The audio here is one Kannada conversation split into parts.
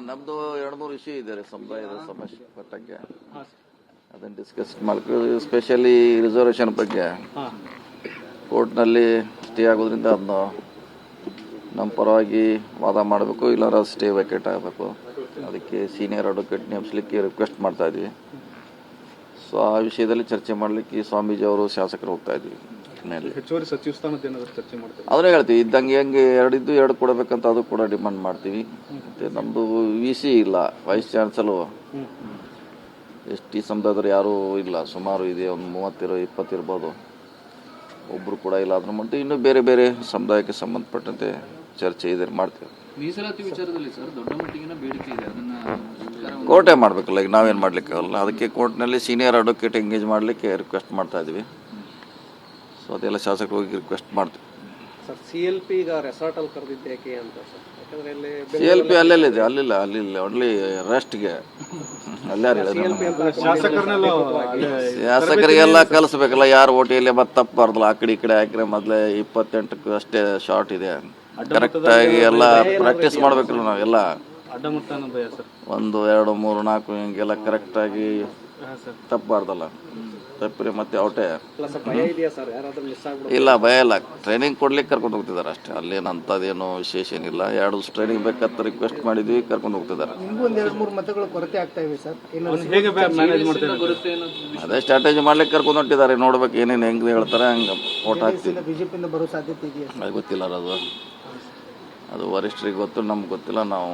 ನಮ್ದು 2-3 ಇಶ್ಯೂ ಇದೆ ಸಮುದಾಯದ ಸಮಸ್ಯೆ ಪಟ್ಟಕ್ಕೆ, ಹಾಂ ಅದನ್ನು ಡಿಸ್ಕಸ್ ಮಾಡ್ತೀವಿ. ಸ್ಪೆಷಲಿ ರಿಸರ್ವೇಷನ್ ಬಗ್ಗೆ ಹಾಂ ಕೋರ್ಟ್ನಲ್ಲಿ ಸ್ಟೇ ಆಗೋದ್ರಿಂದ ಅದನ್ನು ನಮ್ಮ ಪರವಾಗಿ ವಾದ ಮಾಡಬೇಕು, ಇಲ್ಲಾರ ಸ್ಟೇ ವೇಕೇಟ್ ಆಗಬೇಕು. ಅದಕ್ಕೆ ಸೀನಿಯರ್ ಅಡ್ವೊಕೇಟ್ ನೇಮಿಸಲಿಕ್ಕೆ ರಿಕ್ವೆಸ್ಟ್ ಮಾಡ್ತಾ ಇದ್ವಿ. ಸೊ ಆ ವಿಷಯದಲ್ಲಿ ಚರ್ಚೆ ಮಾಡಲಿಕ್ಕೆ ಸ್ವಾಮೀಜಿ ಅವರು ಶಾಸಕರು ಹೋಗ್ತಾ ಇದ್ವಿ. ಹೆಚ್ಚುವರಿ ಸಚಿವ ಸ್ಥಾನದ ಏನಾದರೂ ಚರ್ಚೆ ಮಾಡ್ತೀವಿ. ಅದನ್ನೇ ಹೇಳ್ತೀವಿ, ಇದ್ದಂಗೆ ಹೆಂಗೆ ಎರಡು ಕೊಡಬೇಕಂತ ಅದು ಕೂಡ ಡಿಮಾಂಡ್ ಮಾಡ್ತೀವಿ. ಮತ್ತು ನಮ್ಮದು VC ಇಲ್ಲ, ವೈಸ್ ಚಾನ್ಸಲರು ST ಸಮುದಾಯದವ್ರು ಯಾರೂ ಇಲ್ಲ, ಸುಮಾರು ಇದೆ, ಒಂದು 30-20 ಇರ್ಬೋದು, ಒಬ್ಬರು ಕೂಡ ಇಲ್ಲ. ಅದ್ರ ಮಟ್ಟ ಇನ್ನೂ ಬೇರೆ ಬೇರೆ ಸಮುದಾಯಕ್ಕೆ ಸಂಬಂಧಪಟ್ಟಂತೆ ಚರ್ಚೆ ಇದೆ, ಮಾಡ್ತೀವಿ. ಮೀಸಲಾತಿ ವಿಚಾರದಲ್ಲಿ ಸರ್ ದೊಡ್ಡ ಮಟ್ಟಿಗಿನ ಬೇಡಿಕೆ ಇದೆ, ಅದನ್ನ ಕೋರ್ಟೇ ಮಾಡಬೇಕಲ್ಲ, ಈಗ ನಾವೇನು ಮಾಡಲಿಕ್ಕಾಗಲ್ಲ. ಅದಕ್ಕೆ ಕೋರ್ಟ್ನಲ್ಲಿ ಸೀನಿಯರ್ ಅಡ್ವೊಕೇಟ್ ಎಂಗೇಜ್ ಮಾಡಲಿಕ್ಕೆ ರಿಕ್ವೆಸ್ಟ್ ಮಾಡ್ತಾ ಇದ್ವಿ. ಸೊ ಅದೆಲ್ಲ ಶಾಸಕರು ಹೋಗಿ ರಿಕ್ವೆಸ್ಟ್ ಮಾಡ್ತೀವಿ. ಸರ್ CLP ಈಗ ರೆಸಾರ್ಟ್ ಅಲ್ಲಿ ಕರೆದಿದ್ದೇಕೆ ಅಂತ ಸರ್? ಯಾಕಂದ್ರೆ ಇಲ್ಲಿ CLP ಅಲ್ಲೆಲ್ಲಿದೆ, ಅಲ್ಲಿಲ್ಲ ಓನ್ಲಿ ರೆಸ್ಟ್ಗೆ. ಅಲ್ಲಾರು ಶಾಸಕರಿಗೆಲ್ಲ ಕಲಿಸ್ಬೇಕಲ್ಲ, ಯಾರು ಓಟಿಯಲ್ಲಿ ಮತ್ತೆ ತಪ್ಪಬಾರ್ದಲ್ಲ. ಆ ಕಡೆ ಈ ಕಡೆ ಹಾಕಿದ್ರೆ ಮೊದಲೇ 28ಕ್ಕೂ ಅಷ್ಟೇ ಶಾರ್ಟ್ ಇದೆ, ಕರೆಕ್ಟಾಗಿ ಎಲ್ಲ ಪ್ರಾಕ್ಟೀಸ್ ಮಾಡ್ಬೇಕಲ್ಲ ನಾವೆಲ್ಲ. ಅಡ್ಡಮುಟ್ಟಾನ ಭಯ ಸರ್, 1, 2, 3, 4 ಹಿಂಗೆಲ್ಲ ಕರೆಕ್ಟಾಗಿ ತಪ್ಪಬಾರ್ದಲ್ಲ. ತಪ್ಪಿರಿ ಮತ್ತೆ ಔಟೇ. ಭಯ ಇದೆಯಾ ಸರ್? ಯಾರಾದ್ರೂ ಮಿಸ್ ಆಗ್ಬಿಡುತ್ತೆ? ಇಲ್ಲ, ಭಯ ಇಲ್ಲ. ಟ್ರೈನಿಂಗ್ ಕೊಡ್ಲಿಕ್ಕೆ ಕರ್ಕೊಂಡು ಹೋಗ್ತಿದ್ದಾರೆ ಅಷ್ಟೇ, ಅಲ್ಲೇನು ಅಂಥದ್ದೇನು ವಿಶೇಷ ಏನಿಲ್ಲ. 2 ಟ್ರೈನಿಂಗ್ ಬೇಕಂತ ರಿಕ್ವೆಸ್ಟ್ ಮಾಡಿದ್ವಿ, ಕರ್ಕೊಂಡು ಹೋಗ್ತಿದ್ದಾರೆ. ನಿಮಗೂ 2-3 ಮತಗಳು ಕೊರತೆ ಆಗ್ತಾ ಇವೆ ಸರ್, ಹೇಗೆ ಮ್ಯಾನೇಜ್ ಮಾಡ್ತಾರೆ? ಬರುತ್ತೆ ಅನ್ನೋದು ಅದೇ ಸ್ಟ್ರಾಟಜಿ ಮಾಡ್ಲಿಕ್ಕೆ ಕರ್ಕೊಂಡು ಹೊಂಟಿದ್ದಾರೆ. ನೋಡ್ಬೇಕು ಏನೇನು ಹೆಂಗೆ ಹೇಳ್ತಾರೆ ಹಂಗೆ ಓಟ್ ಹಾಕ್ತೀವಿ. ಬಿಜೆಪಿಯಿಂದ ಬರೋ ಸಾಧ್ಯತೆ ಇದೆಯಾ? ಅದು ಗೊತ್ತಿಲ್ಲ, ಅದು ವರಿಷ್ಠರಿಗೆ ಗೊತ್ತು, ನಮ್ಗೆ ಗೊತ್ತಿಲ್ಲ. ನಾವು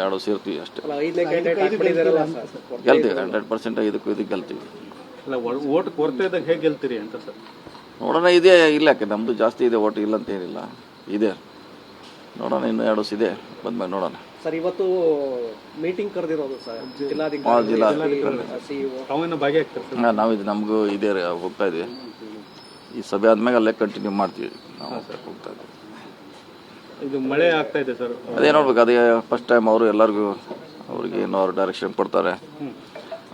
2 ಸೇರ್ತೀವಿ ಅಷ್ಟೇ, ಅಲ್ಲ, 5ನೇ ಕ್ಯಾಂಡಿಡೇಟ್ ಹಾಕ್ಬಿಟ್ಟಿದಾರಲ್ಲ ಸರ್. ಗೆಲ್ತೀವಿ. 100% ಇದಕ್ಕೆ ಗೆಲ್ತೀವಿ. ಅಲ್ಲ, ಓಟ್ ಕೊರತೆ ಇದ್ದಾಗ ಹೇಗೆ ಗೆಲ್ತೀರಿ ಅಂತ ಸರ್? ನೋಡೋಣ, ಇದೆ ಇಲ್ಲ, ಯಾಕೆ ನಮ್ಮದು ಜಾಸ್ತಿ ಇದೆ ಓಟ್, ಇಲ್ಲ ಅಂತ ಏನಿಲ್ಲ, ಇದೆ. ನೋಡೋಣ, ಇನ್ನು 2 ಇದೆ, ಬಂದ್ಮೇಲೆ ನೋಡೋಣ. ಸರ್ ಇವತ್ತು ಮೀಟಿಂಗ್ ಕರೆದಿರೋದು ಸರ್ ಜಿಲ್ಲಾಧಿಕಾರಿ CEO. ತಾವೇನು ಭಾಗಿಯಾಗ್ತಾರೆ ಸರ್? ನಾವಿದು ನಮಗೂ ಇದೆ, ಹೋಗ್ತಾ ಇದ್ವಿ. ಈ ಸಭೆ ಆದ್ಮೇಲೆ ಅಲ್ಲೇ ಕಂಟಿನ್ಯೂ ಮಾಡ್ತೀವಿ, ನಾವು ಹೋಗ್ತಾ ಇದ್ವಿ. ಇದು ಮಳೆ ಆಗ್ತಾ ಇದೆ ಸರ್, ಅದೇ ನೋಡ್ಬೇಕು. ಅದೇ ಫಸ್ಟ್ ಟೈಮ್ ಅವರು ಎಲ್ಲರಿಗೂ ಅವ್ರಿಗೆ ಏನೋ ಅವ್ರು ಡೈರೆಕ್ಷನ್ ಕೊಡ್ತಾರೆ.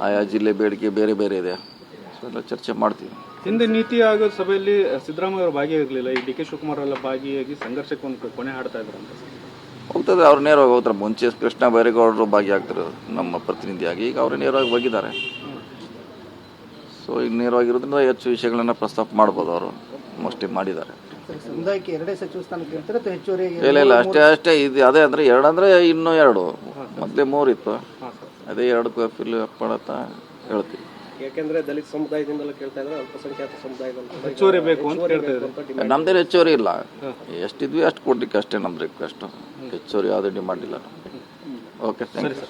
ಆಯಾ ಜಿಲ್ಲೆ ಬೇಡಿಕೆ ಬೇರೆ ಬೇರೆ ಇದೆ, ಸೊ ಎಲ್ಲ ಚರ್ಚೆ ಮಾಡ್ತೀವಿ. ಹಿಂದೆ ನೀತಿ ಆಯೋಗದ ಸಭೆಯಲ್ಲಿ ಸಿದ್ದರಾಮಯ್ಯ ಅವರು ಭಾಗಿಯಾಗಲಿಲ್ಲ, ಈ DK ಶಿವಕುಮಾರ್ ಎಲ್ಲ ಭಾಗಿಯಾಗಿ ಸಂಘರ್ಷಕ್ಕೆ ಒಂದು ಕೊನೆ ಹಾಡ್ತಾ ಇದ್ರು ಅಂತ ಹೋಗ್ತದೆ. ಅವ್ರು ನೇರವಾಗಿ ಹೋಗ್ತಾರೆ. ಮುಂಚೆ ಕೃಷ್ಣ ಬೈರೇಗೌಡರು ಭಾಗಿಯಾಗ್ತಾರೆ ನಮ್ಮ ಪ್ರತಿನಿಧಿಯಾಗಿ, ಈಗ ಅವರು ನೇರವಾಗಿ ಹೋಗಿದ್ದಾರೆ. ಸೊ ಈಗ ನೇರವಾಗಿರೋದ್ರಿಂದ ಹೆಚ್ಚು ವಿಷಯಗಳನ್ನ ಪ್ರಸ್ತಾಪ ಮಾಡ್ಬೋದು. ಅವರು ಮೋಸ್ಟ್ಲಿ ಮಾಡಿದ್ದಾರೆ. ಸಮುದಾಯಕ್ಕೆ 2 ಸಚಿವ ಸ್ಥಾನ ಕೇಳ್ತಾರೆ ಅಥವಾ ಹೆಚ್ಚುವರಿ? ಇಲ್ಲ, ಅಷ್ಟೇ ಇದು. ಅದೇ ಅಂದರೆ 2 ಅಂದರೆ ಇನ್ನೂ 2, ಮೊದಲೇ 3 ಇತ್ತು, ಅದೇ 2 ಫಿಲ್ ಅಪ್ ಮಾಡತ್ತಾ ಹೇಳ್ತೀವಿ. ಯಾಕೆಂದ್ರೆ ದಲಿತ ಸಮುದಾಯದಿಂದಲೂ ಕೇಳ್ತಾ ಇದ್ರೆ, ಅಲ್ಪಸಂಖ್ಯಾತ ಸಮುದಾಯದಲ್ಲಿ ಹೆಚ್ಚುವರಿ ಬೇಕು ಅಂತ ಕೇಳ್ತಾ ಇದ್ದಾರೆ. ನಮ್ದೇನು ಹೆಚ್ಚುವರಿ ಇಲ್ಲ, ಎಷ್ಟಿದ್ವಿ ಅಷ್ಟು ಕೊಡ್ಲಿಕ್ಕೆ ಅಷ್ಟೇ ನಮ್ದು ರಿಕ್ವೆಸ್ಟ್. ಹೆಚ್ಚುವರಿ ಯಾವುದೇ ಡಿಮಾಂಡ್ ಇಲ್ಲ. Okay, thank you.